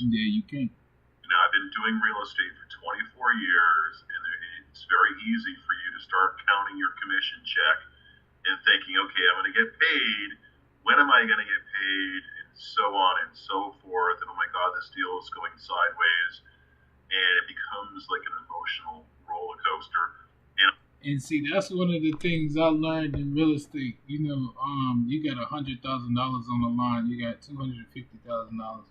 Yeah, you can. I've been doing real estate for 24 years, and it's very easy for you to start counting your commission check and thinking, okay, I'm going to get paid. When am I going to get paid? And so on and so forth. And oh my God, this deal is going sideways. And it becomes like an emotional roller coaster. And And see, that's one of the things I learned in real estate. You got $100,000 on the line. You got $250,000.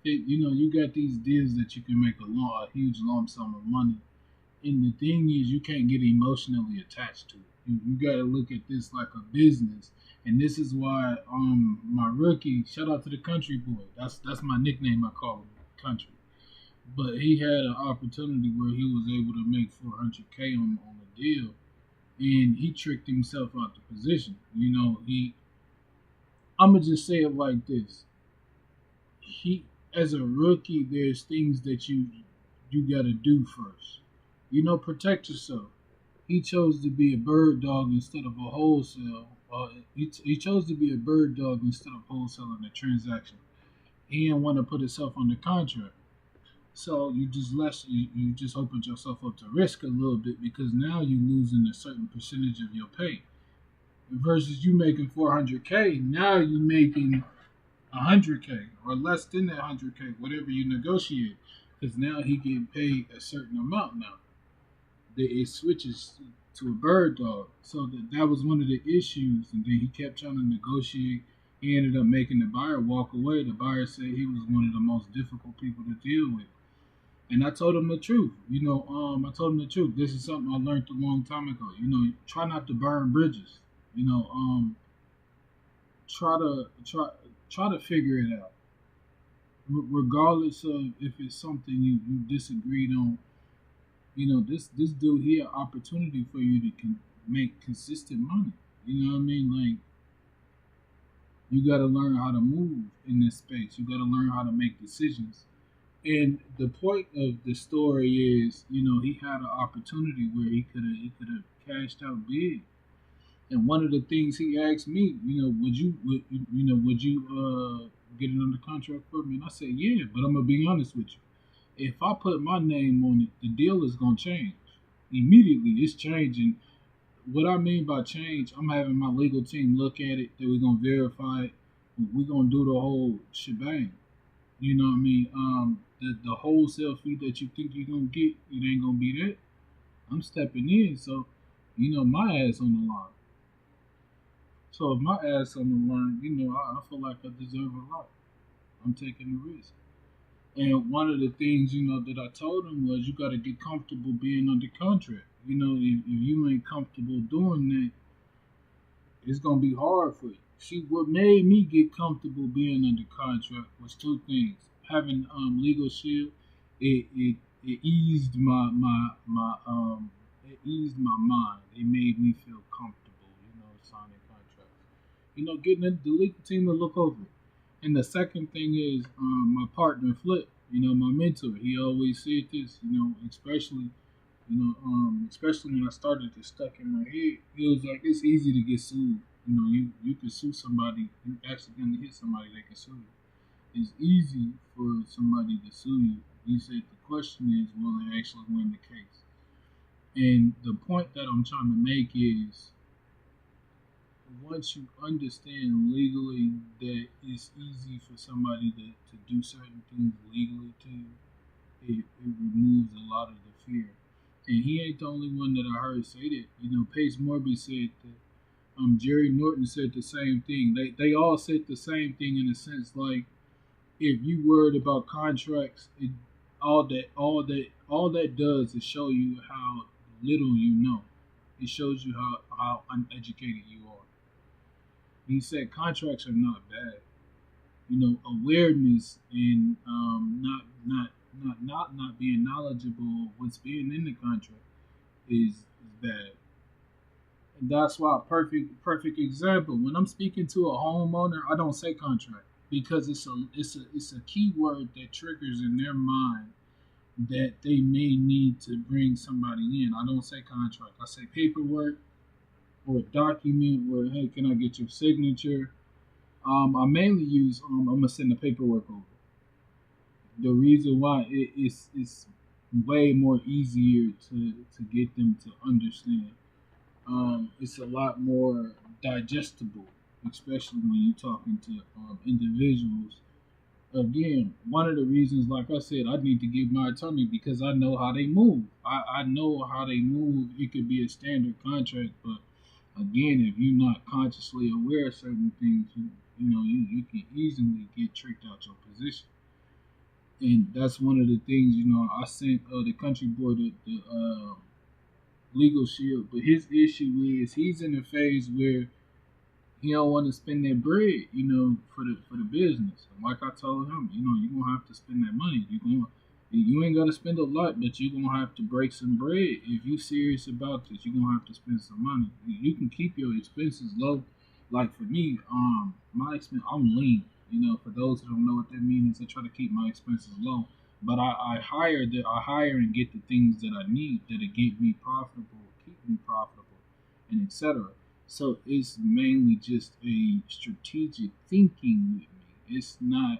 You got these deals that you can make a huge lump sum of money. And the thing is, you can't get emotionally attached to it. You got to look at this like a business. And this is why my rookie, shout out to the country boy. That's my nickname. I call him country. But he had an opportunity where he was able to make 400K on a deal, and he tricked himself out the position. I'm gonna just say it like this: he, as a rookie, there's things that you gotta do first. Protect yourself. He chose to be a bird dog instead of a wholesale. He chose to be a bird dog instead of wholesaling a transaction. He didn't want to put himself under contract. So you just opened yourself up to risk a little bit because now you're losing a certain percentage of your pay. Versus you making 400K, now you're making 100K or less than that 100K, whatever you negotiate. Because now he getting paid a certain amount now. It switches to a bird dog. So that was one of the issues, and then he kept trying to negotiate. He ended up making the buyer walk away. The buyer said he was one of the most difficult people to deal with. And I told him the truth. I told him the truth. This is something I learned a long time ago. Try not to burn bridges. You know, um, try to figure it out, regardless of if it's something you disagreed on. This dude here, opportunity for you to make consistent money. You know what I mean? Like you got to learn how to move in this space. You got to learn how to make decisions. And the point of the story is, he had an opportunity where he could have cashed out big. And one of the things he asked me, would you get it under contract for me? And I said, yeah, but I'm gonna be honest with you. If I put my name on it, the deal is gonna change immediately. It's changing. What I mean by change, I'm having my legal team look at it. That we're gonna verify it. We're gonna do the whole shebang. You know what I mean? The wholesale fee that you think you're gonna get, it ain't gonna be that. I'm stepping in, so my ass on the line. So if my ass on the line, I feel like I deserve a lot. I'm taking the risk. And one of the things, that I told him was you got to get comfortable being under contract. If you ain't comfortable doing that, it's gonna be hard for you. See, what made me get comfortable being under contract was two things. Having legal shield, it eased it eased my mind. It made me feel comfortable, signing contracts. Getting the legal team to look over it. And the second thing is my partner Flip, my mentor. He always said this, especially when I started to stuck in my head. It was like it's easy to get sued. You can sue somebody. You accidentally hit somebody, they can sue you. It's easy for somebody to sue you. He said the question is, will they actually win the case? And the point that I'm trying to make is, once you understand legally that it's easy for somebody to do certain things legally to you, it removes a lot of the fear. And he ain't the only one that I heard say that. Pace Morby said that. Jerry Norton said the same thing. They all said the same thing in a sense. Like if you worried about contracts, all that does is show you how little you know. It shows you how uneducated you are. He said contracts are not bad. Awareness and not being knowledgeable of what's being in the contract is bad. And that's why perfect example. When I'm speaking to a homeowner, I don't say contract because it's a keyword that triggers in their mind that they may need to bring somebody in. I don't say contract. I say paperwork or a document where, hey, can I get your signature? I mainly use I'm gonna send the paperwork over. the reason why it's way more easier to get them to understand. It's a lot more digestible, especially when you're talking to individuals. Again, one of the reasons, like I said, I need to get my attorney because I know how they move. I know how they move. It could be a standard contract, but again, if you're not consciously aware of certain things, you can easily get tricked out your position. And that's one of the things, I sent the country boy the legal shield, but his issue is he's in a phase where he don't want to spend that bread, for the business. And like I told him, you're gonna have to spend that money. You ain't gotta spend a lot, but you're gonna have to break some bread. If you serious about this, you're gonna have to spend some money. You can keep your expenses low. Like for me, my expense I'm lean. For those who don't know what that means, I try to keep my expenses low. But I hire and get the things that I need that'll get me profitable, keep me profitable, and etc. So it's mainly just a strategic thinking with me. It's not.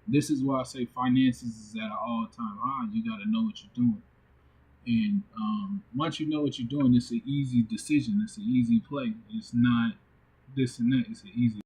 This is why I say finances is at an all-time high. You got to know what you're doing, and once you know what you're doing, it's an easy decision. It's an easy play. It's not this and that. It's an easy